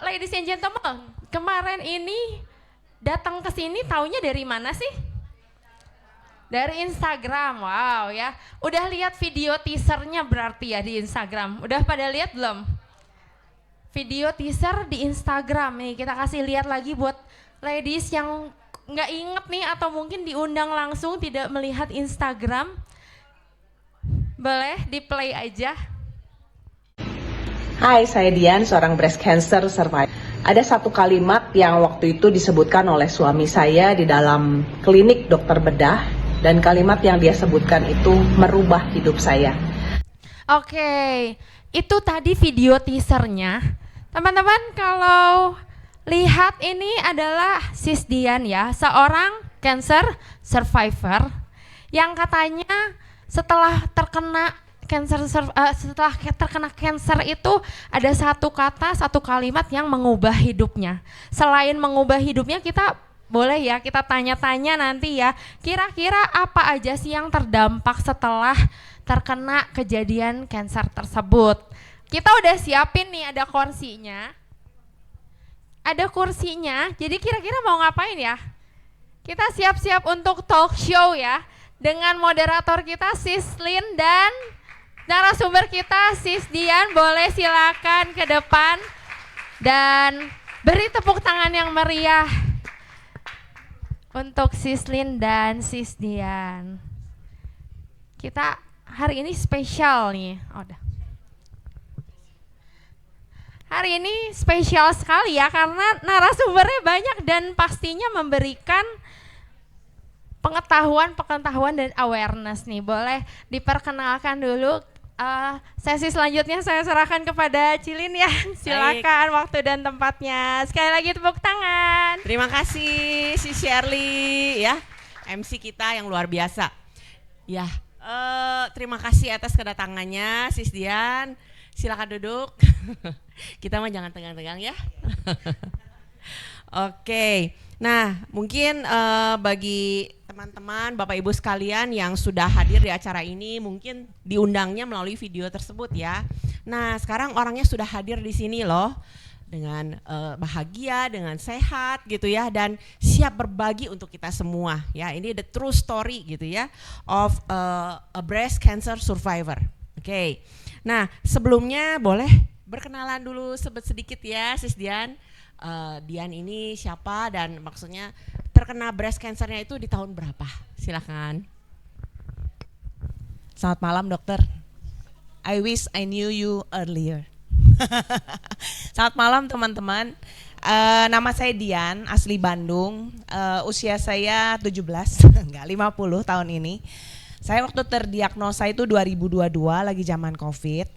ladies and gentlemen, kemarin ini datang ke sini taunya dari mana sih? Dari Instagram, wow ya. Udah lihat video teasernya berarti ya di Instagram. Udah pada lihat belum? Video teaser di Instagram nih, kita kasih lihat lagi buat ladies yang nggak inget nih atau mungkin diundang langsung tidak melihat Instagram. Boleh di play aja. Hai, saya Dian, seorang breast cancer survivor. Ada satu kalimat yang waktu itu disebutkan oleh suami saya di dalam klinik dokter bedah, dan kalimat yang dia sebutkan itu merubah hidup saya. Oke, itu tadi video teasernya. Teman-teman kalau lihat ini adalah Sis Dian ya, seorang cancer survivor yang katanya setelah terkena cancer itu ada satu kata, satu kalimat yang mengubah hidupnya. Selain mengubah hidupnya, kita boleh ya kita tanya-tanya nanti ya, kira-kira apa aja sih yang terdampak setelah terkena kejadian cancer tersebut. Kita udah siapin nih, ada kursinya. Ada kursinya, jadi kira-kira mau ngapain ya? Kita siap-siap untuk talk show ya, dengan moderator kita Sis Lin dan narasumber kita Sis Dian. Boleh silakan ke depan dan beri tepuk tangan yang meriah untuk Sis Lin dan Sis Dian. Kita hari ini spesial nih. Hari ini spesial sekali ya, karena narasumbernya banyak dan pastinya memberikan pengetahuan dan awareness nih. Boleh diperkenalkan dulu. Sesi selanjutnya saya serahkan kepada Cilin ya. Silakan waktu dan tempatnya. Sekali lagi tepuk tangan. Terima kasih si Shirley ya, MC kita yang luar biasa. Ya, terima kasih atas kedatangannya Sis Dian. Silakan duduk. Kita mah jangan tegang-tegang ya. Oke. Nah, mungkin bagi teman-teman, Bapak Ibu sekalian yang sudah hadir di acara ini, mungkin diundangnya melalui video tersebut ya. Nah, sekarang orangnya sudah hadir di sini loh, dengan bahagia, dengan sehat gitu ya, dan siap berbagi untuk kita semua ya. Ini the true story gitu ya of a breast cancer survivor. Oke. Nah, sebelumnya boleh berkenalan dulu sedikit ya, Sis Dian. Dian ini siapa dan maksudnya terkena breast cancernya itu di tahun berapa? Silakan. Selamat malam dokter. I wish I knew you earlier. Selamat malam teman-teman. Nama saya Dian, asli Bandung. Usia saya 17, enggak 50 tahun ini. Saya waktu terdiagnosa itu 2022 lagi zaman COVID.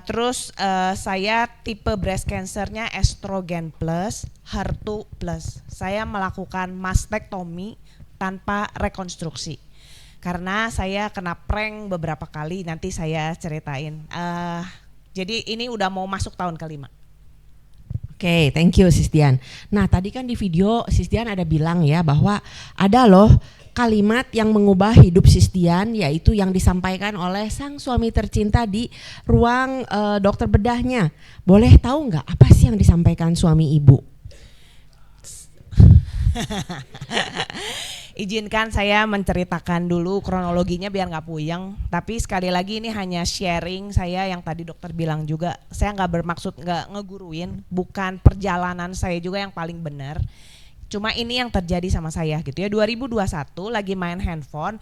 Terus saya tipe breast cancernya estrogen plus, HER2 plus. Saya melakukan mastektomi tanpa rekonstruksi. Karena saya kena prank beberapa kali, nanti saya ceritain. Jadi ini udah mau masuk tahun kelima. Oke, thank you Sis Dian. Nah, tadi kan di video Sis Dian ada bilang ya bahwa ada loh kalimat yang mengubah hidup Sis Dian, yaitu yang disampaikan oleh sang suami tercinta di ruang dokter bedahnya. Boleh tahu nggak apa sih yang disampaikan suami ibu? Izinkan saya menceritakan dulu kronologinya biar nggak puyeng. Tapi sekali lagi ini hanya sharing saya, yang tadi dokter bilang juga. Saya nggak bermaksud nggak ngeguruin, bukan perjalanan saya juga yang paling benar. Cuma ini yang terjadi sama saya gitu ya. 2021 lagi main handphone,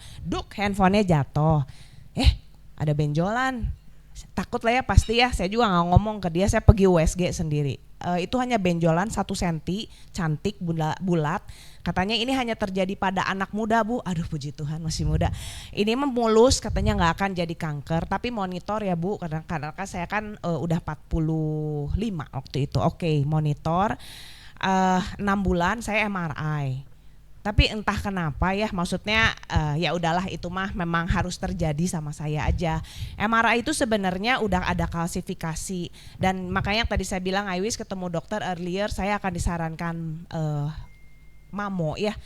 handphonenya jatuh. Ada benjolan. Takut lah ya pasti ya, saya juga nggak ngomong ke dia, saya pergi USG sendiri. Itu hanya benjolan 1 senti, cantik, bulat. Katanya ini hanya terjadi pada anak muda bu. Aduh puji Tuhan masih muda. Ini mulus, katanya nggak akan jadi kanker, tapi monitor ya bu. Karena saya kan udah 45 waktu itu. Oke, monitor. 6 bulan saya MRI. Tapi entah kenapa ya, maksudnya ya udahlah, itu mah memang harus terjadi sama saya aja. MRI itu sebenarnya udah ada kalsifikasi, dan makanya tadi saya bilang I wish ketemu dokter earlier, saya akan disarankan mamo ya.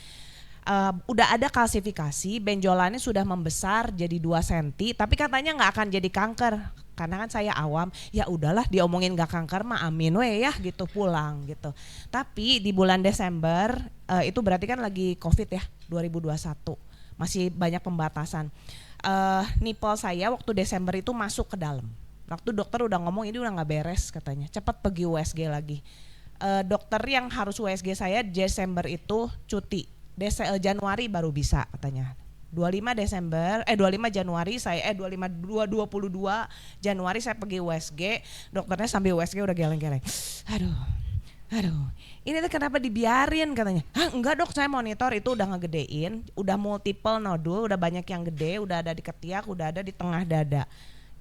udah ada kalsifikasi, benjolannya sudah membesar jadi 2 cm, tapi katanya nggak akan jadi kanker. Karena kan saya awam, ya udahlah diomongin nggak kanker mah amin we ya gitu, pulang gitu. Tapi di bulan Desember itu berarti kan lagi COVID ya, 2021 masih banyak pembatasan. Nipple saya waktu Desember itu masuk ke dalam. Waktu dokter udah ngomong ini udah nggak beres katanya, cepat pergi USG lagi. Dokter yang harus USG saya Desember itu cuti, Januari baru bisa katanya. 25 Januari saya 22 Januari saya pergi USG, dokternya sambil USG udah geleng-geleng. Aduh, ini tuh kenapa dibiarin katanya. Hah enggak dok, saya monitor itu udah ngegedein, udah multiple nodul, udah banyak yang gede, udah ada di ketiak, udah ada di tengah dada.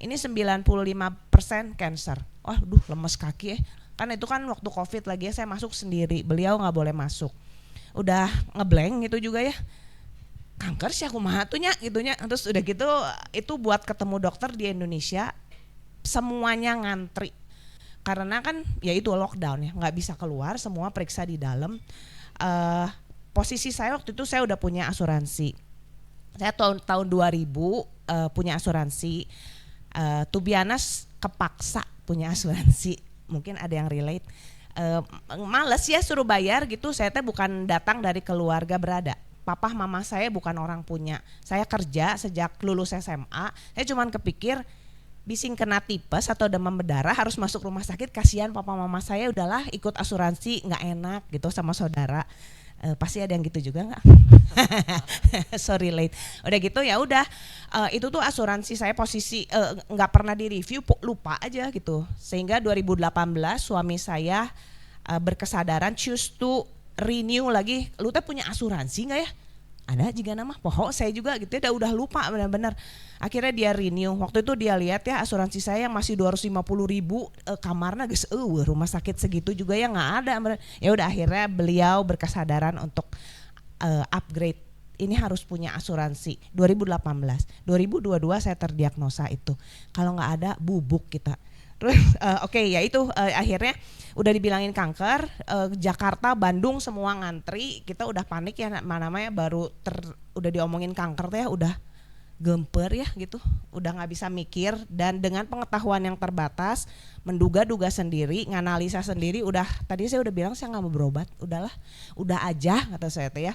Ini 95% cancer. Duh lemes kaki Kan itu kan waktu COVID lagi saya masuk sendiri, beliau nggak boleh masuk. Udah ngeblank gitu juga ya. Kanker sih aku mah atunya gitunya. Terus udah gitu itu buat ketemu dokter di Indonesia semuanya ngantri. Karena kan ya itu lockdown ya, nggak bisa keluar, semua periksa di dalam. Posisi saya waktu itu saya udah punya asuransi. Saya tahun 2000 punya asuransi. To be honest, kepaksa punya asuransi. Mungkin ada yang relate. Males ya suruh bayar gitu. Saya teh bukan datang dari keluarga berada. Papa mama saya bukan orang punya. Saya kerja sejak lulus SMA. Saya cuman kepikir bising kena tipes atau demam berdarah harus masuk rumah sakit, kasihan papa mama saya, udahlah ikut asuransi, nggak enak gitu sama saudara. Pasti ada yang gitu juga nggak? Sorry late. Udah gitu ya udah, itu tuh asuransi saya posisi nggak pernah direview, lupa aja gitu. Sehingga 2018 suami saya berkesadaran choose to renew lagi. Lu teh punya asuransi nggak ya? Ada juga nama pohon saya juga gitu ya, udah lupa benar-benar. Akhirnya dia renew. Waktu itu dia lihat ya asuransi saya yang masih 250.000 kamarnya guys, rumah sakit segitu juga ya nggak ada. Ya udah akhirnya beliau berkesadaran untuk upgrade. Ini harus punya asuransi. 2018, 2022 saya terdiagnosa itu. Kalau nggak ada bubuk kita. Terus oke, ya itu akhirnya udah dibilangin kanker, Jakarta, Bandung semua ngantri, kita udah panik ya, namanya baru udah diomongin kanker teh udah gemper ya gitu, udah nggak bisa mikir, dan dengan pengetahuan yang terbatas, menduga-duga sendiri, nganalisa sendiri, udah tadi saya udah bilang saya nggak mau berobat, udahlah, udah aja kata saya teh ya.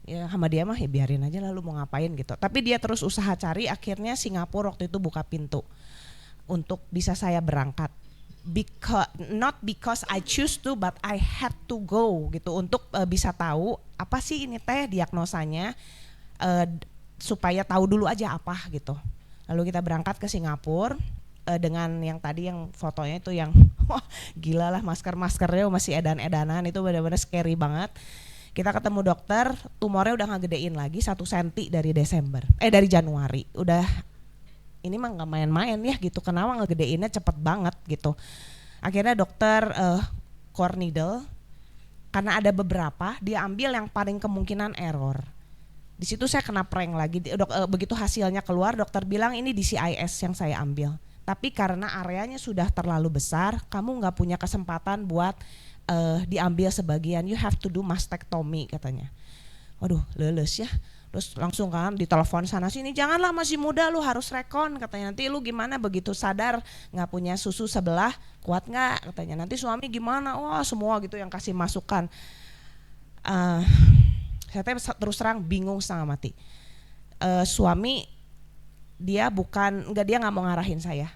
Ya sama dia mah ya biarin aja lalu mau ngapain gitu. Tapi dia terus usaha cari, akhirnya Singapura waktu itu buka pintu untuk bisa saya berangkat. Not because I choose to, but I had to go gitu untuk bisa tahu apa sih ini teh diagnosanya, supaya tahu dulu aja apa gitu. Lalu kita berangkat ke Singapura dengan yang tadi yang fotonya itu yang gila lah, maskernya masih edan-edanan, itu benar-benar scary banget. Kita ketemu dokter, tumornya udah ngegedein lagi 1 cm dari Januari. Udah ini mah nggak main-main ya gitu, kenapa ngegedeinnya cepet banget gitu. Akhirnya dokter core needle, karena ada beberapa dia ambil yang paling kemungkinan error. Di situ saya kena prank lagi. Begitu hasilnya keluar, dokter bilang ini DCIS yang saya ambil. Tapi karena areanya sudah terlalu besar, kamu nggak punya kesempatan buat diambil sebagian. You have to do mastectomy katanya. Waduh, leles ya. Terus langsung kan ditelepon sana sini, janganlah masih muda lu harus rekon katanya, nanti lu gimana begitu sadar nggak punya susu sebelah, kuat nggak katanya, nanti suami gimana, semua gitu yang kasih masukan. Saya terus terang bingung setengah mati. Suami dia nggak mau ngarahin saya,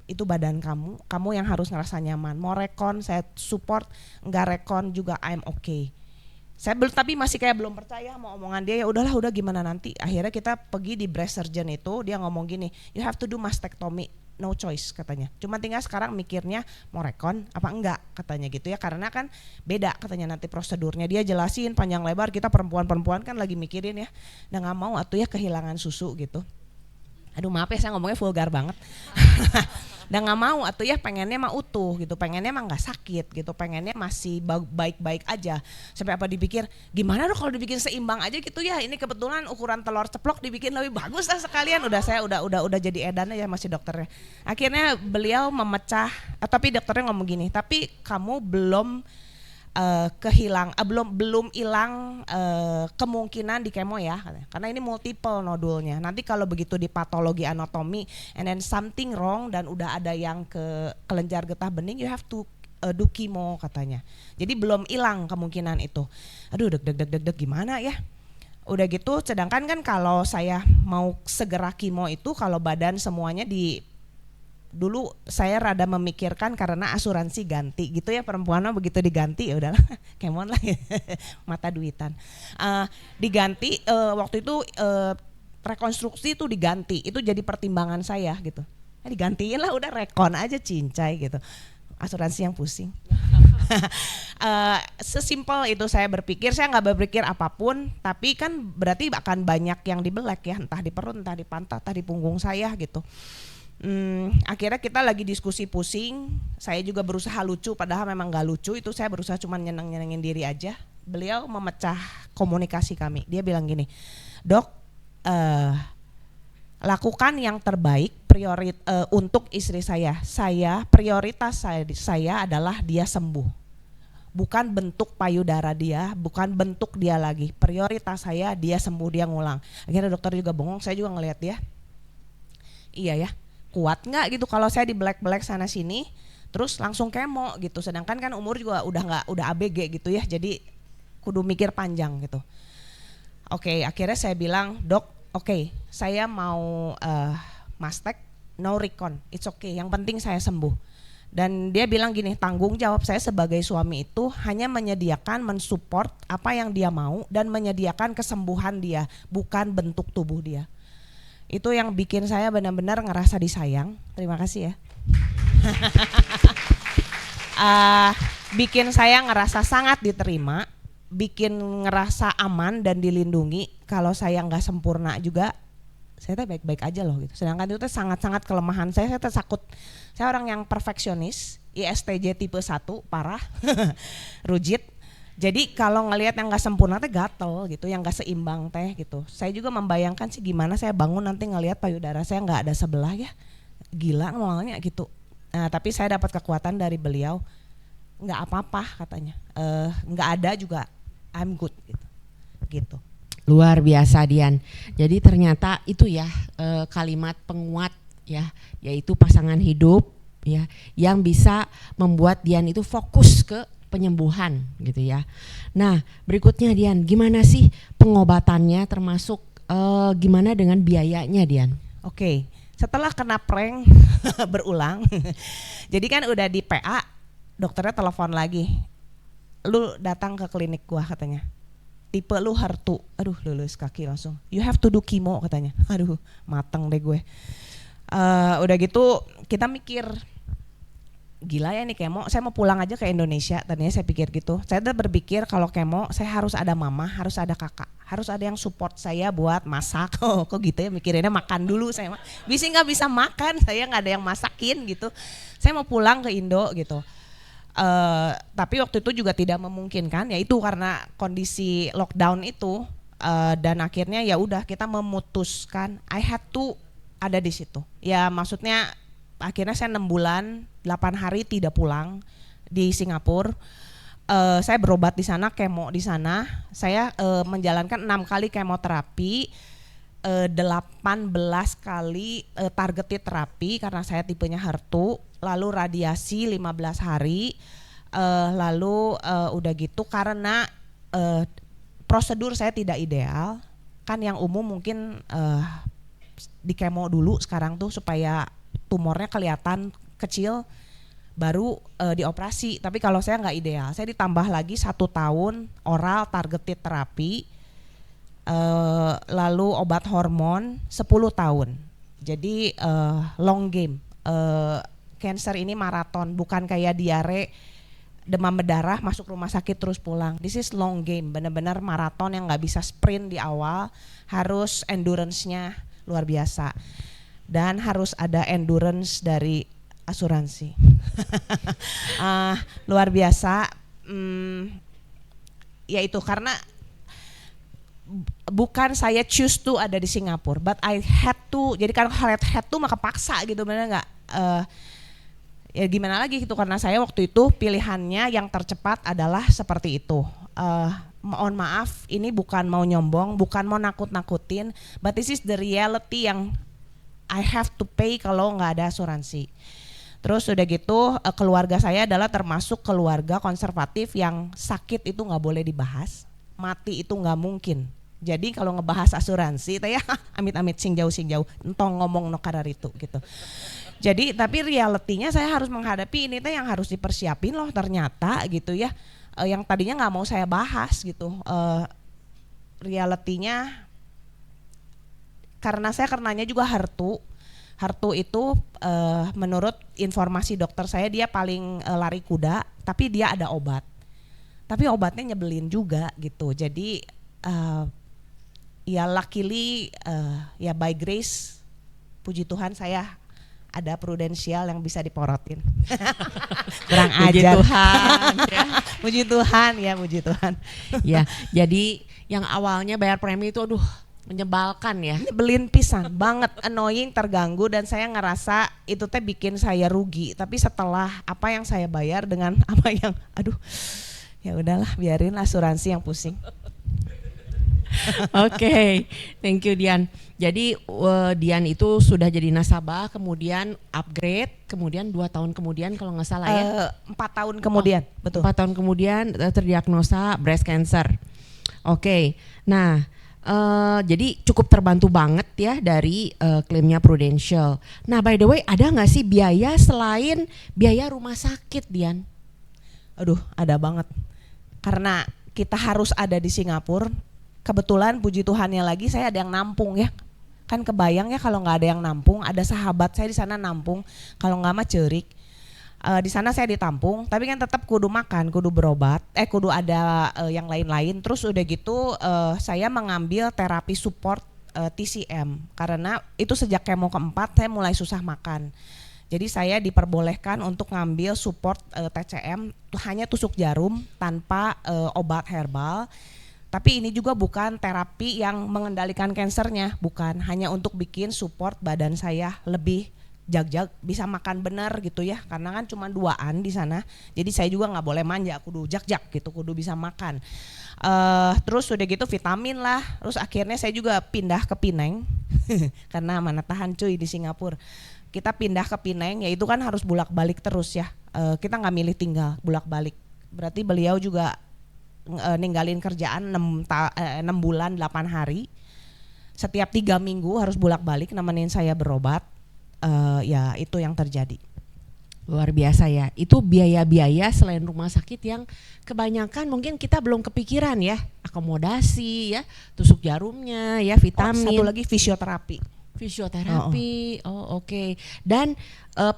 itu badan kamu yang harus ngerasa nyaman, mau rekon saya support, nggak rekon juga I'm okay. Saya tapi masih kayak belum percaya mau omongan dia, ya udahlah udah gimana nanti. Akhirnya kita pergi di breast surgeon itu, dia ngomong gini, you have to do mastectomy, no choice katanya. Cuma tinggal sekarang mikirnya mau rekon apa enggak katanya gitu ya, karena kan beda katanya nanti prosedurnya. Dia jelasin panjang lebar, kita perempuan-perempuan kan lagi mikirin ya, dan nggak mau atuh ya kehilangan susu gitu. Aduh maaf ya saya ngomongnya vulgar banget. Dan nggak mau atau ya pengennya mah utuh gitu, pengennya mah nggak sakit gitu, pengennya masih baik-baik aja. Sampai apa dipikir gimana dong kalau dibikin seimbang aja gitu ya, ini kebetulan ukuran telur ceplok dibikin lebih bagus lah sekalian. Saya udah jadi edan aja masih dokternya. Akhirnya beliau memecah, tapi dokternya ngomong gini, tapi kamu belum belum hilang kemungkinan di kemo ya, karena ini multiple nodulnya. Nanti kalau begitu di patologi anatomi and then something wrong dan udah ada yang ke kelenjar getah bening, you have to do chemo katanya. Jadi belum hilang kemungkinan itu. Aduh deg gimana ya. Udah gitu, sedangkan kan kalau saya mau segera chemo itu kalau badan semuanya dulu saya rada memikirkan karena asuransi ganti gitu ya, perempuan mah begitu diganti ya udahlah kemon lah mata duitan, diganti waktu itu rekonstruksi itu diganti, itu jadi pertimbangan saya gitu, digantiin lah udah rekon aja cincai gitu, asuransi yang pusing. Sesimpel itu saya berpikir, saya nggak berpikir apapun, tapi kan berarti akan banyak yang dibelek ya, entah di perut, entah di pantat, entah di punggung saya gitu. Akhirnya kita lagi diskusi pusing, saya juga berusaha lucu padahal memang gak lucu, itu saya berusaha cuma nyenengin diri aja. Beliau memecah komunikasi kami, dia bilang gini, dok lakukan yang terbaik untuk istri saya prioritas saya adalah dia sembuh, bukan bentuk payudara dia, bukan bentuk dia lagi, prioritas saya dia sembuh, dia ngulang. Akhirnya dokter juga bengong, saya juga ngelihat dia, iya ya, kuat nggak gitu kalau saya di black sana sini terus langsung kemo gitu, sedangkan kan umur juga udah ABG gitu ya, jadi kudu mikir panjang gitu. Oke, akhirnya saya bilang, dok, oke, saya mau mastek, no recon, it's okay, yang penting saya sembuh. Dan dia bilang gini, tanggung jawab saya sebagai suami itu hanya menyediakan, mensupport apa yang dia mau dan menyediakan kesembuhan dia, bukan bentuk tubuh dia. Itu yang bikin saya benar-benar ngerasa disayang. Terima kasih ya. Bikin saya ngerasa sangat diterima, bikin ngerasa aman dan dilindungi. Kalau saya nggak sempurna juga, saya tuh baik-baik aja loh gitu. Sedangkan itu sangat-sangat kelemahan saya takut. Saya orang yang perfeksionis, ISTJ tipe 1, parah, rujit. Jadi kalau ngelihat yang nggak sempurna teh gatel gitu, yang nggak seimbang teh gitu. Saya juga membayangkan sih gimana saya bangun nanti ngelihat payudara saya nggak ada sebelah ya, gila ngomongnya gitu. Nah, tapi saya dapat kekuatan dari beliau, nggak apa-apa katanya, nggak ada juga, I'm good gitu. Luar biasa Dian. Jadi ternyata itu ya kalimat penguat ya, yaitu pasangan hidup ya, yang bisa membuat Dian itu fokus ke penyembuhan gitu ya. Nah berikutnya Dian, gimana sih pengobatannya, termasuk gimana dengan biayanya Dian? Oke, setelah kena prank berulang, jadi kan udah di PA, dokternya telepon lagi, lu datang ke klinik gua katanya, tipe lu HER2, aduh lulus kaki langsung, you have to do chemo katanya, aduh mateng deh gue. Udah gitu kita mikir, gila ya nih kemo, saya mau pulang aja ke Indonesia, tadinya saya pikir gitu. Saya udah berpikir kalau kemo saya harus ada mama, harus ada kakak, harus ada yang support saya buat masak. Oh kok gitu ya, mikirinnya makan dulu saya mah. Bisa nggak bisa makan, saya nggak ada yang masakin gitu. Saya mau pulang ke Indo gitu. Tapi waktu itu juga tidak memungkinkan, yaitu karena kondisi lockdown itu, dan akhirnya ya udah kita memutuskan I had to ada di situ. Ya maksudnya akhirnya saya 6 bulan 8 hari tidak pulang di Singapura. Saya berobat di sana, kemo di sana. Saya menjalankan 6 kali kemoterapi, 18 kali targeted terapi karena saya tipenya HER2, lalu radiasi 15 hari, lalu udah gitu karena prosedur saya tidak ideal. Kan yang umum mungkin di kemo dulu sekarang tuh supaya tumornya kelihatan kecil baru dioperasi, tapi kalau saya nggak ideal, saya ditambah lagi 1 tahun oral targeted terapi, lalu obat hormon 10 tahun. Jadi long game, cancer ini maraton, bukan kayak diare, demam berdarah masuk rumah sakit terus pulang. This is long game, benar-benar maraton yang nggak bisa sprint di awal, harus endurance-nya luar biasa. Dan harus ada endurance dari asuransi. Luar biasa. Ya itu karena bukan saya choose to ada di Singapura, but I had to. Jadi kalau had to maka paksa gitu, benar nggak? ya gimana lagi gitu, karena saya waktu itu pilihannya yang tercepat adalah seperti itu. Mohon maaf, ini bukan mau nyombong, bukan mau nakut-nakutin, but this is the reality yang I have to pay kalau nggak ada asuransi. Terus udah gitu keluarga saya adalah termasuk keluarga konservatif yang sakit itu nggak boleh dibahas, mati itu nggak mungkin. Jadi kalau ngebahas asuransi, ya amit-amit sing jauh entong ngomong no kadar itu gitu. Jadi tapi realitinya saya harus menghadapi ini yang harus dipersiapin loh ternyata gitu ya. Yang tadinya nggak mau saya bahas gitu. Realitinya karena saya karenanya juga Hertu itu menurut informasi dokter saya dia paling lari kuda, tapi dia ada obat. Tapi obatnya nyebelin juga gitu. Jadi ya luckily ya by grace, puji Tuhan saya ada prudensial yang bisa diporotin. Kurang ajar. Puji Tuhan. Ya. Puji Tuhan ya, puji Tuhan. Ya, jadi yang awalnya bayar premi itu aduh menyebalkan ya. Nyebelin pisan banget, annoying, terganggu, dan saya ngerasa itu teh bikin saya rugi. Tapi setelah apa yang saya bayar dengan apa yang aduh ya udahlah biarin asuransi yang pusing. Oke, thank you Dian. Jadi Dian itu sudah jadi nasabah, kemudian upgrade, kemudian 2 tahun kemudian kalau nggak salah ya. 4 tahun kemudian, betul. 4 tahun kemudian terdiagnosa breast cancer. Oke, nah jadi cukup terbantu banget ya dari klaimnya Prudential. Nah by the way, ada nggak sih biaya selain biaya rumah sakit Dian? Aduh, ada banget. Karena kita harus ada di Singapura. Kebetulan puji Tuhannya lagi saya ada yang nampung ya. Kan kebayang ya kalau nggak ada yang nampung, ada sahabat saya di sana nampung. Kalau nggak mah cerik. Di sana saya ditampung, tapi kan tetap kudu makan, kudu berobat, kudu ada yang lain-lain. Terus udah gitu saya mengambil terapi support TCM karena itu sejak kemo keempat saya mulai susah makan. Jadi saya diperbolehkan untuk ngambil support TCM hanya tusuk jarum tanpa obat herbal. Tapi ini juga bukan terapi yang mengendalikan kansernya, bukan, hanya untuk bikin support badan saya lebih jag-jag, bisa makan benar gitu ya, karena kan cuma 2an di sana. Jadi saya juga nggak boleh manja, kudu jag-jag gitu, kudu bisa makan. Terus udah gitu vitamin lah, terus akhirnya saya juga pindah ke Penang karena mana tahan cuy di Singapura. Kita pindah ke Penang, ya itu kan harus bolak-balik terus ya. Kita nggak milih tinggal, bolak-balik. Berarti beliau juga ninggalin kerjaan 6 bulan 8 hari. Setiap 3 minggu harus bolak-balik nemenin saya berobat. Ya itu yang terjadi. Luar biasa ya. Itu biaya-biaya selain rumah sakit yang kebanyakan mungkin kita belum kepikiran ya. Akomodasi ya, tusuk jarumnya ya, vitamin. Satu lagi fisioterapi. Oke. Dan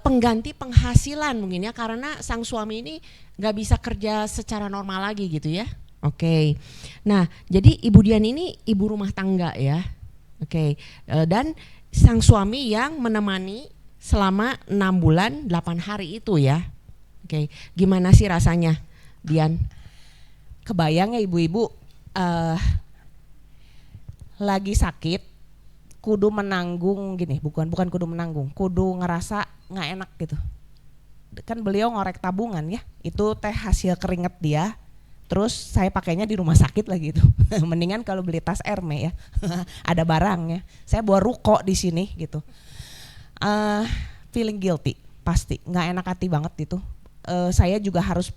pengganti penghasilan mungkin ya, karena sang suami ini nggak bisa kerja secara normal lagi gitu ya. Oke. Nah, jadi Ibu Dian ini ibu rumah tangga ya. Oke. Dan sang suami yang menemani selama 6 bulan 8 hari itu ya. Oke. Gimana sih rasanya, Dian? Kebayang ya ibu-ibu lagi sakit kudu menanggung gini, bukan kudu menanggung, kudu ngerasa nggak enak gitu. Kan beliau ngorek tabungan ya, itu teh hasil keringet dia. Terus saya pakainya di rumah sakit lagi itu. Mendingan kalau beli tas Hermes ya, ada barangnya. Saya bawa ruko di sini gitu. Feeling guilty pasti, nggak enak hati banget gitu. Saya juga harus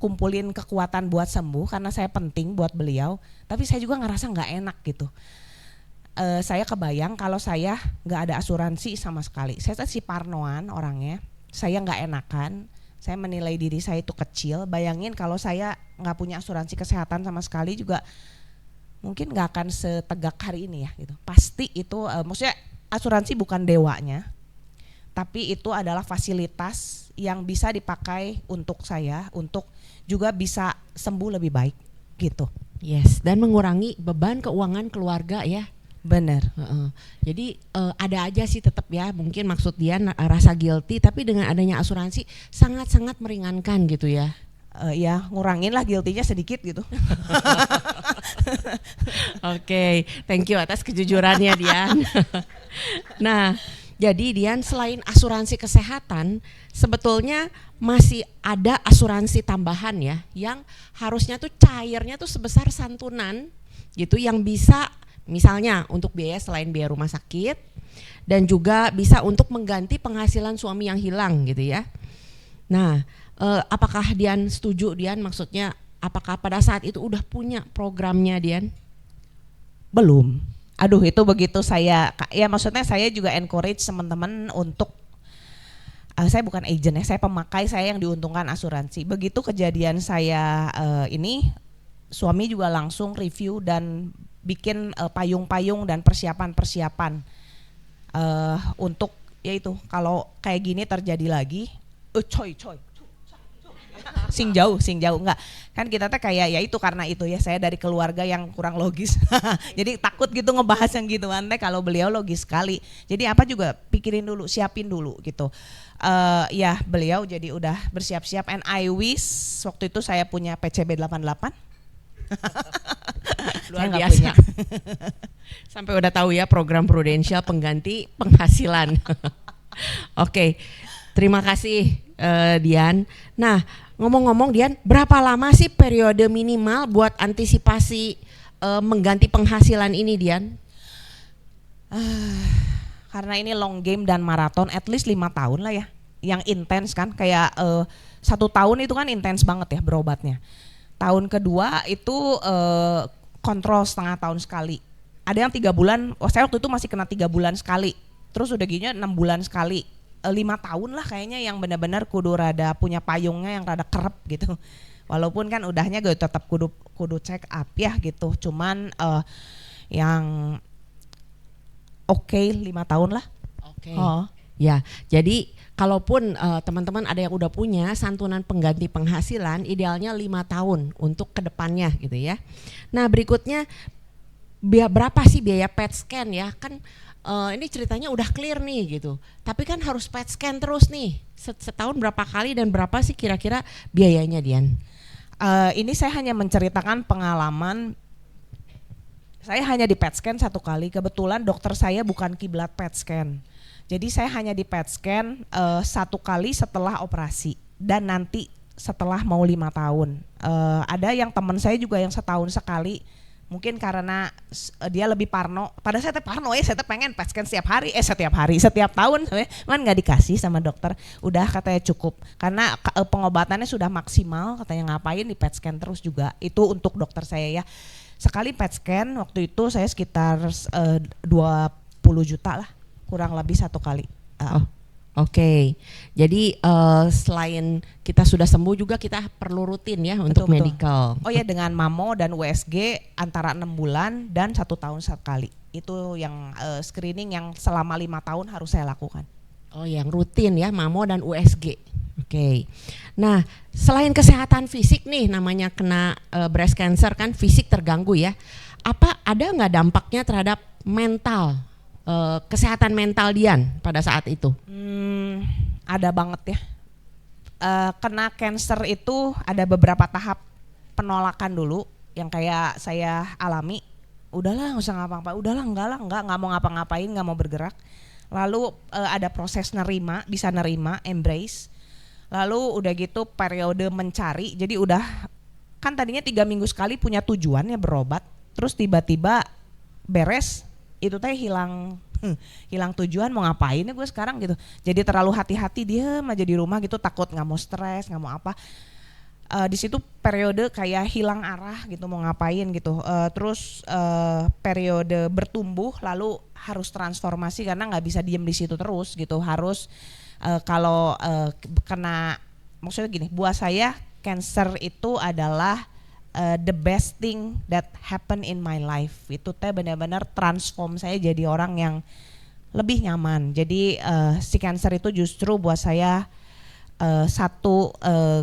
kumpulin kekuatan buat sembuh karena saya penting buat beliau. Tapi saya juga ngerasa nggak enak gitu. Saya kebayang kalau saya nggak ada asuransi sama sekali. Saya si parnoan orangnya. Saya nggak enakan, saya menilai diri saya itu kecil. Bayangin kalau saya nggak punya asuransi kesehatan sama sekali juga mungkin nggak akan setegak hari ini ya gitu. Pasti itu maksudnya asuransi bukan dewanya, tapi itu adalah fasilitas yang bisa dipakai untuk saya untuk juga bisa sembuh lebih baik gitu. Yes, dan mengurangi beban keuangan keluarga ya. Benar. Jadi ada aja sih tetap ya, mungkin maksud dia rasa guilty, tapi dengan adanya asuransi sangat-sangat meringankan gitu ya. Ya ngurangin lah guilty-nya sedikit gitu. Oke, thank you atas kejujurannya Dian. Nah, Jadi Dian, selain asuransi kesehatan, sebetulnya masih ada asuransi tambahan ya, yang harusnya tuh cairnya tuh sebesar santunan gitu, yang bisa misalnya untuk biaya selain biaya rumah sakit, dan juga bisa untuk mengganti penghasilan suami yang hilang gitu ya. Nah, apakah Dian setuju, Dian? Maksudnya apakah pada saat itu udah punya programnya, Dian? Belum. Aduh, itu begitu saya, ya maksudnya saya juga encourage teman-teman untuk, saya bukan agent ya, saya pemakai, saya yang diuntungkan asuransi. Begitu kejadian saya ini, suami juga langsung review dan bikin payung-payung dan persiapan-persiapan untuk yaitu kalau kayak gini terjadi lagi, coy. sing jauh enggak kan kita teh kayak ya itu karena itu ya saya dari keluarga yang kurang logis jadi takut gitu ngebahas yang gituan teh, kalau beliau logis sekali, jadi apa juga pikirin dulu, siapin dulu gitu. Ya beliau jadi udah bersiap-siap, and I wish waktu itu saya punya PCB 88. Luar biasa. Sampai udah tahu ya program prudensial pengganti penghasilan. Oke, terima kasih Dian. Nah, ngomong-ngomong Dian, berapa lama sih periode minimal buat antisipasi mengganti penghasilan ini, Dian? Karena ini long game dan maraton, at least 5 tahun lah ya, yang intens kan, kayak 1 tahun itu kan intens banget ya berobatnya. Tahun kedua itu kontrol setengah tahun sekali. Ada yang 3 bulan, saya waktu itu masih kena 3 bulan sekali. Terus udah gini 6 bulan sekali. 5 tahun lah kayaknya yang benar-benar kudu rada punya payungnya yang rada kerep gitu. Walaupun kan udahnya gue tetap kudu check up ya gitu. Cuman yang oke 5 tahun lah. Oke. Ya, jadi kalaupun teman-teman ada yang udah punya santunan pengganti penghasilan, idealnya 5 tahun untuk kedepannya gitu ya. Nah berikutnya, berapa sih biaya PET scan ya? Kan ini ceritanya udah clear nih gitu, tapi kan harus PET scan terus nih, setahun berapa kali dan berapa sih kira-kira biayanya, Dian? Ini saya hanya menceritakan pengalaman. Saya hanya di PET scan 1 kali, kebetulan dokter saya bukan kiblat PET scan. Jadi saya hanya di PET scan 1 kali setelah operasi dan nanti setelah mau 5 tahun. Ada yang teman saya juga yang setahun sekali, mungkin karena dia lebih parno. Padahal saya parno ya, saya pengen PET scan setiap tahun, kan nggak dikasih sama dokter. Udah katanya cukup karena pengobatannya sudah maksimal, katanya ngapain di PET scan terus juga. Itu untuk dokter saya ya. Sekali PET scan waktu itu saya sekitar 20 juta lah, kurang lebih 1 kali. Oke. Jadi selain kita sudah sembuh juga kita perlu rutin ya untuk medical. Oh ya, dengan mamo dan USG antara 6 bulan dan 1 tahun sekali. Itu yang screening yang selama 5 tahun harus saya lakukan. Oh, yang rutin ya, mamo dan USG. Oke. Nah, selain kesehatan fisik nih, namanya kena breast cancer kan fisik terganggu ya. Apa ada nggak dampaknya terhadap mental? Kesehatan mental Dian pada saat itu? Ada banget ya. Kena cancer itu ada beberapa tahap penolakan dulu yang kayak saya alami. Udahlah nggak usah ngapa-ngapain, udahlah nggak mau ngapa-ngapain, nggak mau bergerak. Lalu ada proses nerima, bisa nerima, embrace. Lalu udah gitu periode mencari, jadi udah kan tadinya 3 minggu sekali punya tujuan ya berobat, terus tiba-tiba beres itu teh hilang tujuan mau ngapain ya gue sekarang gitu. Jadi terlalu hati-hati, diem aja di rumah gitu, takut nggak mau stres, nggak mau apa. Di situ periode kayak hilang arah gitu mau ngapain gitu. Terus periode bertumbuh, lalu harus transformasi karena nggak bisa diem di situ terus gitu. Harus kalau kena, maksudnya gini, buat saya cancer itu adalah the best thing that happen in my life. Itu teh benar-benar transform saya jadi orang yang lebih nyaman. Jadi si cancer itu justru buat saya satu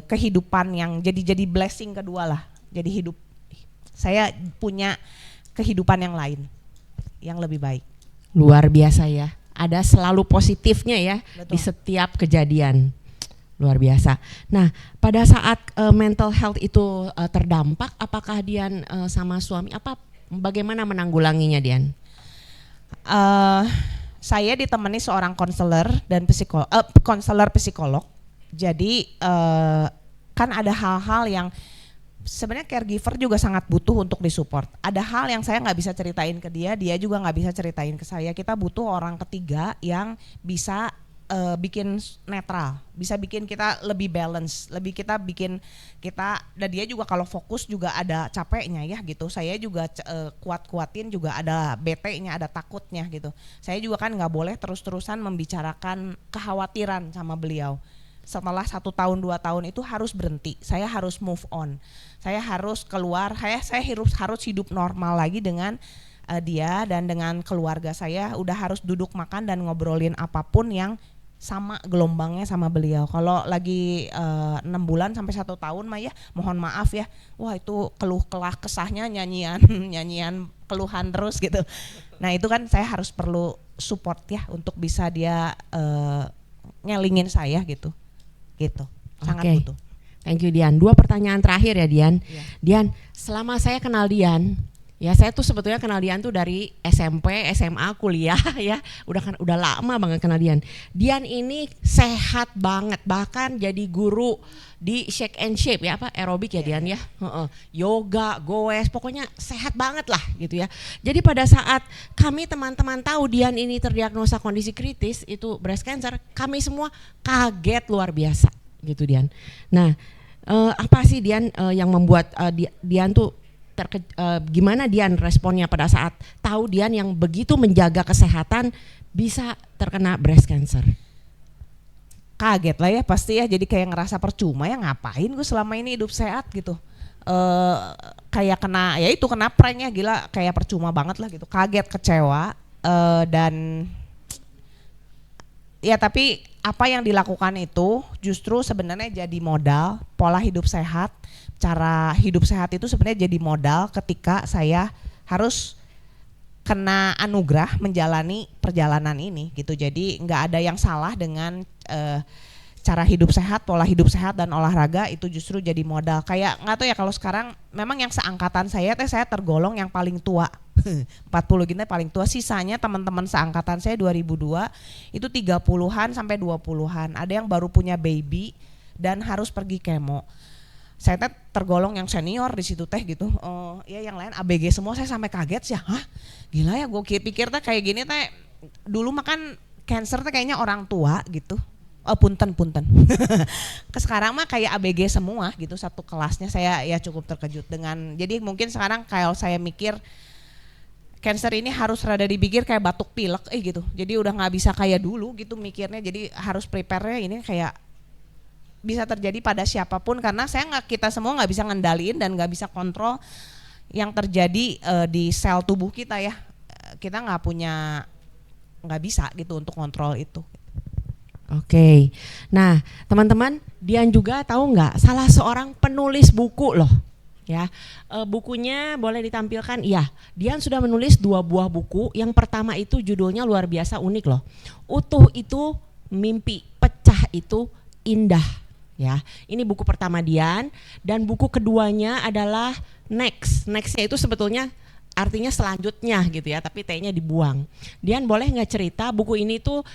kehidupan yang jadi blessing kedua lah. Jadi hidup saya punya kehidupan yang lain yang lebih baik. Luar biasa ya. Ada selalu positifnya ya. Betul. Di setiap kejadian. Luar biasa. Nah, pada saat mental health itu terdampak, apakah Dian sama suami bagaimana menanggulanginya, Dian? saya ditemani seorang konselor dan konselor psikolog. Jadi kan ada hal-hal yang sebenarnya caregiver juga sangat butuh untuk disupport. Ada hal yang saya nggak bisa ceritain ke dia, dia juga nggak bisa ceritain ke saya. Kita butuh orang ketiga yang bisa bikin netral, bisa bikin kita lebih balance, dan dia juga kalau fokus juga ada capeknya ya gitu. Saya juga kuat-kuatin juga ada bete-nya, ada takutnya gitu. Saya juga kan nggak boleh terus-terusan membicarakan kekhawatiran sama beliau. Setelah 1 tahun 2 tahun itu harus berhenti, saya harus move on, saya harus keluar, saya harus hidup normal lagi dengan dia dan dengan keluarga saya. Udah harus duduk makan dan ngobrolin apapun yang sama gelombangnya sama beliau. Kalau lagi 6 bulan sampai 1 tahun mah ya mohon maaf ya, wah itu keluh kelah kesahnya nyanyian keluhan terus gitu. Nah itu kan saya harus perlu support ya untuk bisa dia nyelingin saya gitu sangat Oke. butuh. Thank you Dian. 2 pertanyaan terakhir ya Dian. Iya. Dian, selama saya kenal Dian, ya saya tuh sebetulnya kenal Dian tuh dari SMP, SMA, kuliah ya. Udah lama banget kenal Dian. Dian ini sehat banget, bahkan jadi guru di Shake and Shape ya, apa aerobik ya Dian ya. Yoga, goes, pokoknya sehat banget lah gitu ya. Jadi pada saat kami teman-teman tahu Dian ini terdiagnosa kondisi kritis itu breast cancer, kami semua kaget luar biasa gitu Dian. Nah, apa sih Dian yang membuat Dian tuh gimana Dian responnya pada saat tahu Dian yang begitu menjaga kesehatan bisa terkena breast cancer? Kaget lah ya pasti ya, jadi kayak ngerasa percuma ya, ngapain gue selama ini hidup sehat gitu. Kayak kena prank ya, gila, kayak percuma banget lah gitu. Kaget, kecewa, dan ya tapi apa yang dilakukan itu justru sebenarnya jadi modal. Pola hidup sehat, cara hidup sehat itu sebenarnya jadi modal ketika saya harus kena anugerah menjalani perjalanan ini gitu. Jadi nggak ada yang salah dengan cara hidup sehat, pola hidup sehat dan olahraga itu justru jadi modal. Kayak nggak tahu ya, kalau sekarang memang yang seangkatan saya tergolong yang paling tua. 40 gitu paling tua, sisanya teman-teman seangkatan saya 2002 itu 30-an sampai 20-an. Ada yang baru punya baby dan harus pergi kemo. Saya tergolong yang senior di situ teh gitu. Ya yang lain ABG semua, saya sampai kaget sih. Hah? Gila ya, gue pikir teh kayak gini teh dulu makan cancer teh kayaknya orang tua gitu. Punten. Sekarang mah kayak ABG semua gitu satu kelasnya. Saya ya cukup terkejut dengan, jadi mungkin sekarang kalau saya mikir cancer ini harus rada dipikir kayak batuk pilek gitu. Jadi udah nggak bisa kayak dulu gitu mikirnya. Jadi harus prepare-nya ini kayak bisa terjadi pada siapapun, karena kita semua nggak bisa ngendaliin dan nggak bisa kontrol yang terjadi di sel tubuh kita ya. Kita nggak bisa gitu untuk kontrol itu. Oke. Nah, teman-teman, Dian juga tahu nggak salah seorang penulis buku loh. Ya, bukunya boleh ditampilkan. Iya, Dian sudah menulis 2 buah buku. Yang pertama itu judulnya luar biasa unik loh. Utuh itu mimpi, pecah itu indah. Ya, ini buku pertama Dian, dan buku keduanya adalah Next. Next-nya itu sebetulnya artinya selanjutnya gitu ya, tapi T-nya dibuang. Dian boleh nggak cerita buku ini tuh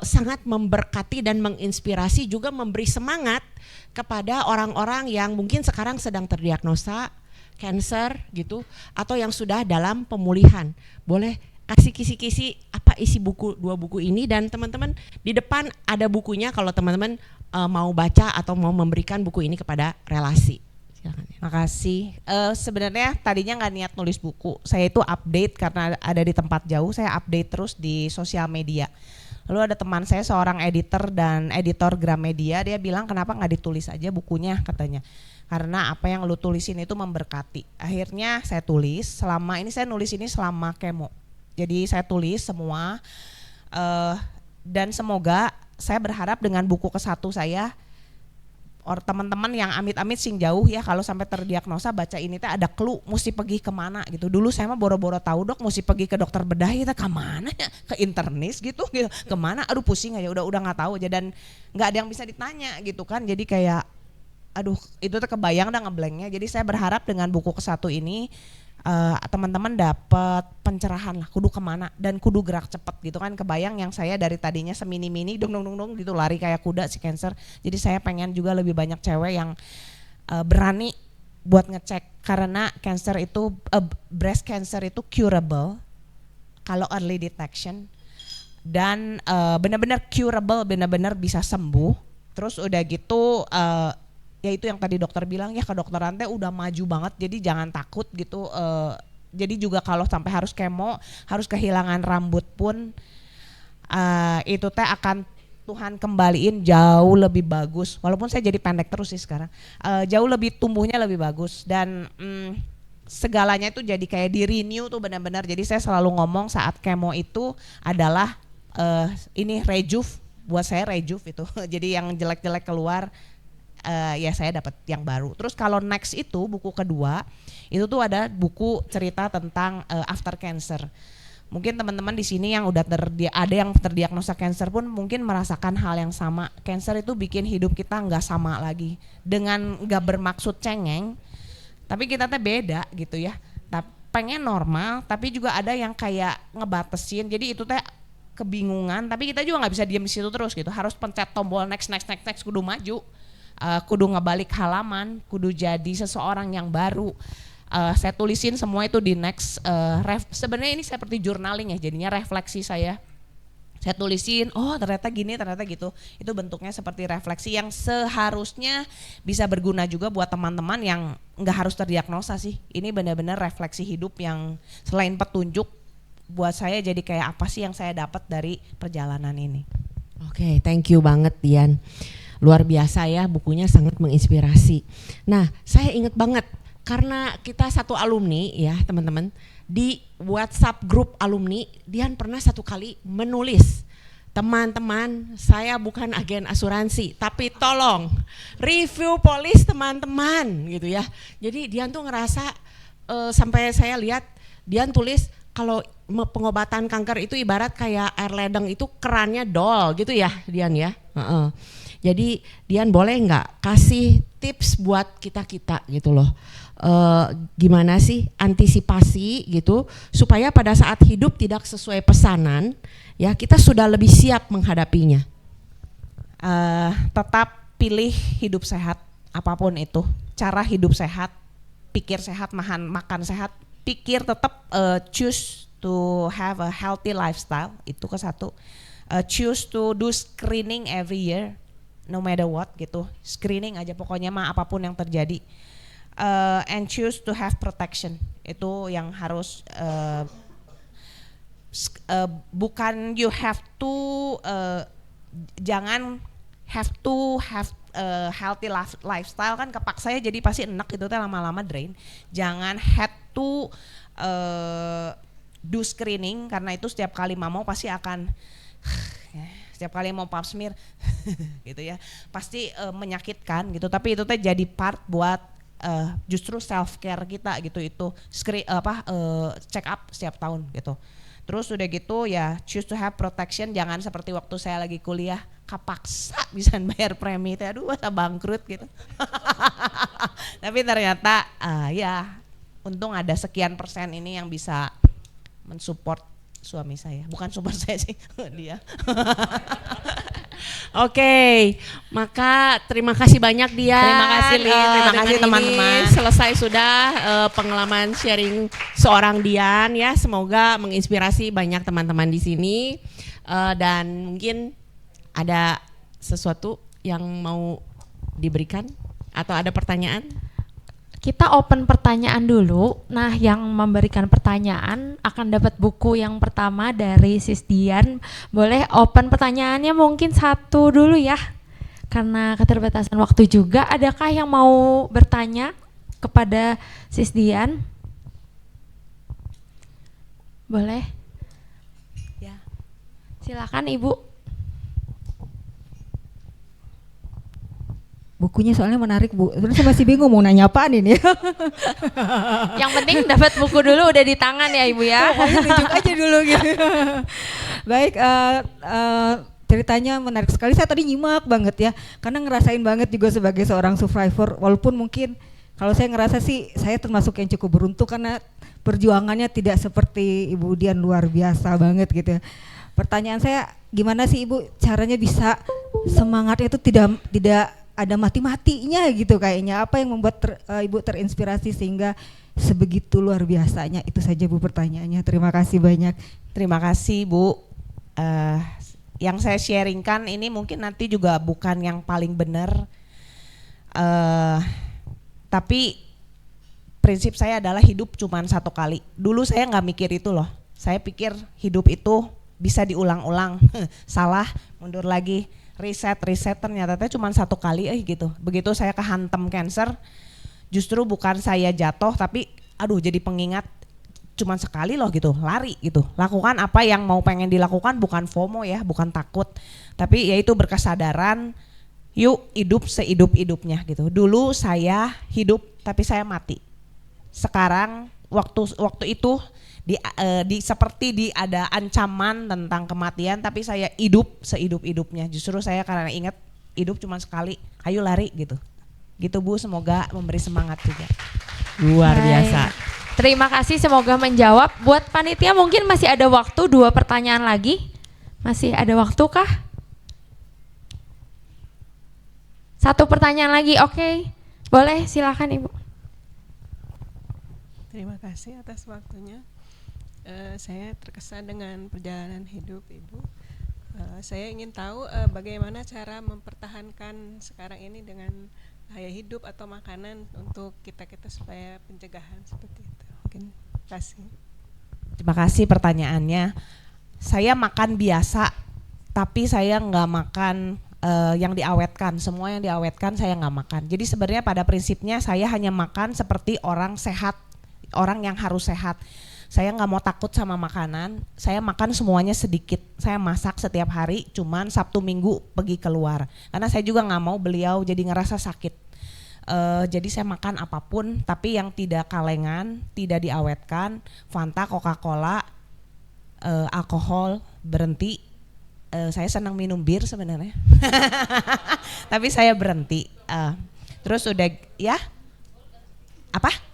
sangat memberkati dan menginspirasi, juga memberi semangat kepada orang-orang yang mungkin sekarang sedang terdiagnosa cancer gitu, atau yang sudah dalam pemulihan. Boleh kasih kisi-kisi apa isi buku 2 buku ini, dan teman-teman di depan ada bukunya kalau teman-teman mau baca atau mau memberikan buku ini kepada relasi. Silakan. Makasih. Sebenarnya tadinya nggak niat nulis buku. Saya itu update karena ada di tempat jauh. Saya update terus di sosial media. Lalu ada teman saya seorang editor dan editor Gramedia. Dia bilang kenapa nggak ditulis aja bukunya katanya. Karena apa yang lu tulisin itu memberkati. Akhirnya saya tulis. Selama ini saya nulis ini selama kemo. Jadi saya tulis semua. Dan semoga saya berharap dengan buku ke-1 saya, teman-teman yang amit-amit sing jauh ya, kalau sampai terdiagnosa baca ini teh ada clue mesti pergi kemana gitu. Dulu saya mah boro-boro tahu dok mesti pergi ke dokter bedah, kita kemana ya, ke internis gitu kemana, aduh pusing aja, udah nggak tahu aja, dan nggak ada yang bisa ditanya gitu kan. Jadi kayak aduh itu tuh kebayang dah ngeblanknya. Jadi saya berharap dengan buku ke-1 ini teman-teman dapat pencerahan lah kudu kemana dan kudu gerak cepet gitu kan. Kebayang yang saya dari tadinya semini-mini dong gitu lari kayak kuda si Cancer. Jadi saya pengen juga lebih banyak cewek yang berani buat ngecek, karena cancer itu breast cancer itu curable kalau early detection dan benar-benar curable, benar-benar bisa sembuh. Terus udah gitu ya itu yang tadi dokter bilang ya, kedokteran teh udah maju banget, jadi jangan takut gitu. Jadi juga kalau sampai harus kemo, harus kehilangan rambut pun itu teh akan Tuhan kembaliin jauh lebih bagus. Walaupun saya jadi pendek terus sih sekarang, jauh lebih tumbuhnya lebih bagus dan segalanya itu jadi kayak di renew tuh benar-benar. Jadi saya selalu ngomong saat kemo itu adalah ini rejuve, buat saya rejuve itu. Jadi yang jelek-jelek keluar, ya saya dapat yang baru. Terus kalau next itu buku kedua itu tuh ada buku cerita tentang after cancer. Mungkin teman-teman di sini yang udah ada yang terdiagnosa cancer pun mungkin merasakan hal yang sama. Cancer itu bikin hidup kita nggak sama lagi. Dengan nggak bermaksud cengeng, tapi kita teh beda gitu ya. Pengen normal, tapi juga ada yang kayak ngebatesin. Jadi itu teh kebingungan, tapi kita juga nggak bisa diam di situ terus gitu. Harus pencet tombol next, kudu maju, kudu ngebalik halaman, kudu jadi seseorang yang baru. Saya tulisin semua itu di next. Sebenarnya ini seperti journaling ya, jadinya refleksi saya tulisin, oh ternyata gini, ternyata gitu. Itu bentuknya seperti refleksi yang seharusnya bisa berguna juga buat teman-teman yang nggak harus terdiagnosa sih. Ini benar-benar refleksi hidup yang selain petunjuk buat saya, jadi kayak apa sih yang saya dapat dari perjalanan ini. Oke, thank you banget Dian. Luar biasa ya, bukunya sangat menginspirasi. Nah, saya ingat banget karena kita satu alumni ya teman-teman, di WhatsApp grup alumni Dian pernah satu kali menulis, teman-teman saya bukan agen asuransi tapi tolong review polis teman-teman gitu ya. Jadi Dian tuh ngerasa sampai saya lihat Dian tulis kalau pengobatan kanker itu ibarat kayak air ledeng, itu kerannya dol gitu ya Dian ya. Jadi Dian boleh nggak kasih tips buat kita-kita gitu loh, gimana sih antisipasi gitu supaya pada saat hidup tidak sesuai pesanan ya kita sudah lebih siap menghadapinya. Tetap pilih hidup sehat, apapun itu, cara hidup sehat, pikir sehat, makan sehat, pikir tetap choose to have a healthy lifestyle, itu ke satu. Choose to do screening every year, no matter what gitu, screening aja pokoknya mah apapun yang terjadi. And choose to have protection, itu yang harus bukan you have to, jangan have to have healthy lifestyle kan kepaksa ya, jadi pasti enak itu teh lama-lama drain. Jangan had to do screening, karena itu setiap kali mau pasti akan setiap kali mau pap smear gitu ya pasti menyakitkan gitu, tapi itu teh jadi part buat justru self care kita gitu. Itu check up setiap tahun gitu. Terus udah gitu ya choose to have protection, jangan seperti waktu saya lagi kuliah kapaksa bisa bayar premi teh, aduh masa bangkrut gitu. Tapi ternyata ya untung ada sekian persen ini yang bisa mensupport suami saya, bukan support saya sih dia. Oke, maka terima kasih banyak Dian. Terima kasih Lin, terima kasih teman-teman. Selesai sudah pengalaman sharing seorang Dian ya, semoga menginspirasi banyak teman-teman di sini. Dan mungkin ada sesuatu yang mau diberikan atau ada pertanyaan? Kita open pertanyaan dulu. Nah, yang memberikan pertanyaan akan dapat buku yang pertama dari Sis Dian. Boleh open pertanyaannya mungkin satu dulu ya, karena keterbatasan waktu juga. Adakah yang mau bertanya kepada Sis Dian? Boleh? Ya. Silakan Ibu. Bukunya soalnya menarik Bu, terus saya masih bingung mau nanya apaan ini. Yang penting dapat buku dulu udah di tangan ya Ibu ya. Pokoknya tunjuk aja dulu gitu. Baik, ceritanya menarik sekali, saya tadi nyimak banget ya, karena ngerasain banget juga sebagai seorang survivor, walaupun mungkin kalau saya ngerasa sih saya termasuk yang cukup beruntung karena perjuangannya tidak seperti Ibu Dian, luar biasa banget gitu ya. Pertanyaan saya, gimana sih Ibu caranya bisa semangatnya itu tidak ada mati-matinya gitu kayaknya. Apa yang membuat Ibu terinspirasi sehingga sebegitu luar biasanya? Itu saja Bu pertanyaannya. Terima kasih banyak. Terima kasih Bu. Yang saya sharingkan ini mungkin nanti juga bukan yang paling benar, tapi prinsip saya adalah hidup cuma satu kali. Dulu saya nggak mikir itu loh. Saya pikir hidup itu bisa diulang-ulang. Salah, mundur lagi, riset ternyata cuma satu kali gitu. Begitu saya kehantam cancer, justru bukan saya jatuh tapi aduh jadi pengingat cuman sekali loh gitu, lari gitu. Lakukan apa yang mau pengen dilakukan, bukan FOMO ya, bukan takut. Tapi yaitu berkesadaran, yuk hidup sehidup-hidupnya gitu. Dulu saya hidup tapi saya mati. Sekarang waktu itu seperti ada ancaman tentang kematian, tapi saya hidup sehidup-hidupnya. Justru saya karena ingat hidup cuma sekali, ayo lari gitu. Gitu Bu, semoga memberi semangat juga. Luar Baik. biasa. Terima kasih, semoga menjawab. Buat panitia mungkin masih ada waktu 2 pertanyaan lagi. Masih ada waktu kah? 1 pertanyaan lagi, oke. Boleh, silakan Ibu. Terima kasih atas waktunya. Saya terkesan dengan perjalanan hidup Ibu. Saya ingin tahu bagaimana cara mempertahankan sekarang ini dengan gaya hidup atau makanan untuk kita supaya pencegahan seperti itu. Mungkin kasih. Terima kasih pertanyaannya. Saya makan biasa, tapi saya nggak makan yang diawetkan. Semua yang diawetkan saya nggak makan. Jadi sebenarnya pada prinsipnya saya hanya makan seperti orang sehat, orang yang harus sehat. Saya nggak mau takut sama makanan, saya makan semuanya sedikit. Saya masak setiap hari, cuman Sabtu Minggu pergi keluar. Karena saya juga nggak mau beliau jadi ngerasa sakit. Jadi saya makan apapun, tapi yang tidak kalengan, tidak diawetkan. Fanta, Coca-Cola, alkohol, berhenti. Saya senang minum bir sebenarnya, tapi saya berhenti. Terus udah ya, apa?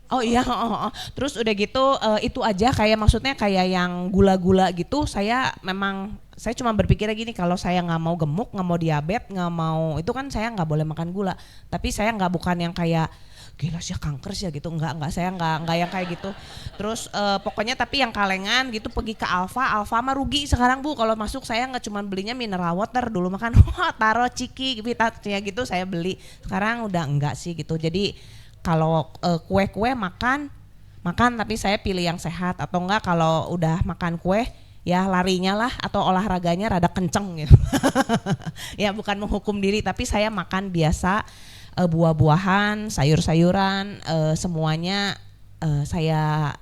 Oh iya, terus udah gitu itu aja, kayak maksudnya kayak yang gula-gula gitu. Saya cuma berpikirnya gini, kalau saya nggak mau gemuk, nggak mau diabetes, nggak mau itu kan saya nggak boleh makan gula. Tapi saya bukan yang kayak gila sih kanker sih gitu, enggak saya enggak yang kayak gitu. Terus pokoknya tapi yang kalengan gitu pergi ke Alfa mah rugi sekarang Bu. Kalau masuk saya nggak cuma belinya mineral water, dulu makan taro ciki ya gitu saya beli. Sekarang udah enggak sih gitu. Jadi kalau kue-kue makan tapi saya pilih yang sehat, atau enggak kalau udah makan kue ya larinya lah atau olahraganya rada kenceng gitu. Ya bukan menghukum diri, tapi saya makan biasa, buah-buahan, sayur-sayuran, semuanya saya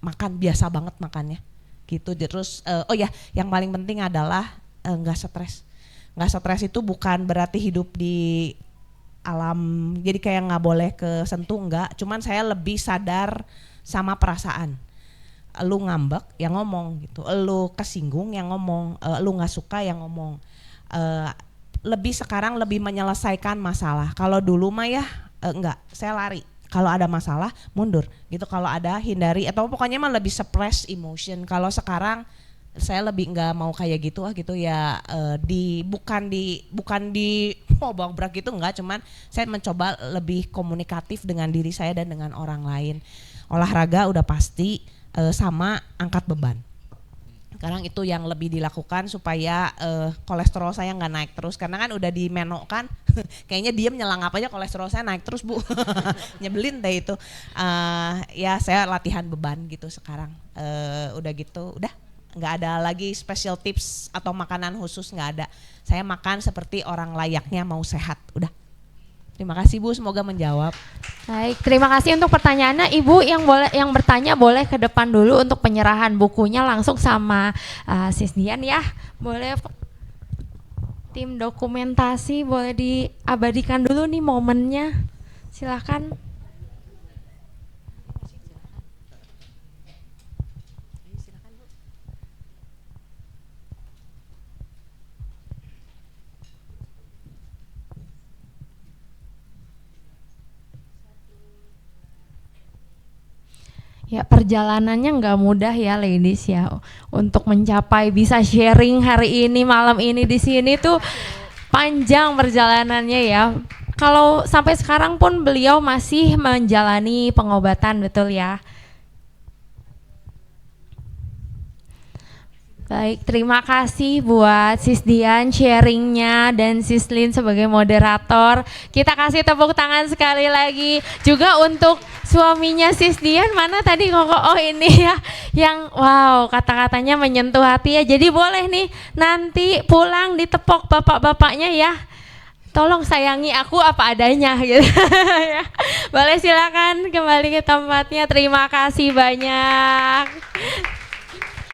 makan biasa banget makannya gitu. Terus oh ya yang paling penting adalah nggak stres. Nggak stres itu bukan berarti hidup di alam jadi kayak nggak boleh kesentuh, enggak. Cuman saya lebih sadar sama perasaan. Lu ngambek yang ngomong gitu, lu kesinggung yang ngomong, lu nggak suka yang ngomong. Sekarang lebih menyelesaikan masalah. Kalau dulu mah ya enggak, saya lari. Kalau ada masalah mundur gitu, kalau ada hindari, atau pokoknya mah lebih suppress emotion. Kalau sekarang saya lebih nggak mau kayak gitu gitu ya, bukan di brak gitu, enggak, cuman saya mencoba lebih komunikatif dengan diri saya dan dengan orang lain. Olahraga udah pasti, sama angkat beban. Sekarang itu yang lebih dilakukan supaya kolesterol saya nggak naik terus, karena kan udah dimenokkan kayaknya diem nyelang apa aja kolesterol saya naik terus Bu. Nyebelin deh itu. Ya saya latihan beban gitu sekarang. Udah gitu udah nggak ada lagi special tips atau makanan khusus, nggak ada. Saya makan seperti orang layaknya mau sehat, udah. Terima kasih Bu, semoga menjawab. Baik, terima kasih untuk pertanyaannya. Ibu yang bertanya boleh ke depan dulu untuk penyerahan bukunya langsung sama Sis Dian ya. Boleh tim dokumentasi boleh diabadikan dulu nih momennya. Silakan. Ya, perjalanannya nggak mudah ya ladies ya, untuk mencapai bisa sharing hari ini malam ini di sini tuh panjang perjalanannya ya. Kalau sampai sekarang pun beliau masih menjalani pengobatan, betul ya? Baik, terima kasih buat Sis Dian sharingnya dan Sis Lin sebagai moderator. Kita kasih tepuk tangan sekali lagi. Juga untuk suaminya Sis Dian, mana tadi kok, oh ini ya, yang wow kata-katanya menyentuh hati ya. Jadi boleh nih nanti pulang ditepok bapak-bapaknya ya. Tolong sayangi aku apa adanya gitu. Ya. Boleh, silakan kembali ke tempatnya. Terima kasih banyak.